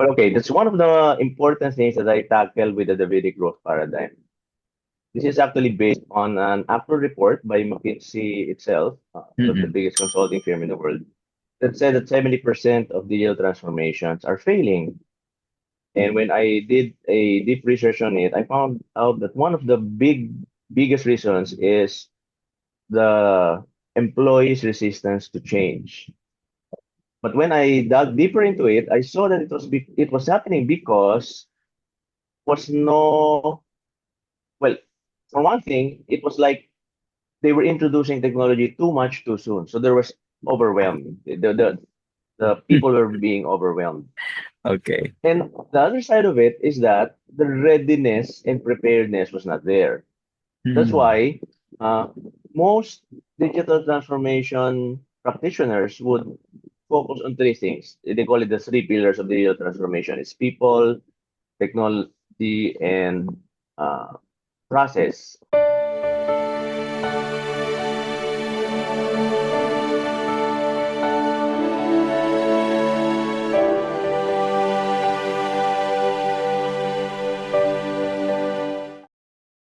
But okay, that's one of the important things that I tackle with the Davidic growth paradigm. This is actually based on an actual report by McKinsey itself, one of the Mm-mm. biggest consulting firm in the world, that said that 70% of digital transformations are failing. And when I did a deep research on it, I found out that one of the biggest reasons is the employees' resistance to change. But when I dug deeper into it, I saw that it was happening because was no well, for one thing, it was like they were introducing technology too much too soon. So there was overwhelmed. The people were being overwhelmed. Okay. And the other side of it is that the readiness and preparedness was not there. That's Mm. why uh, most digital transformation practitioners would focus on three things. They call it the three pillars of digital transformation. It's people, technology, and uh, process.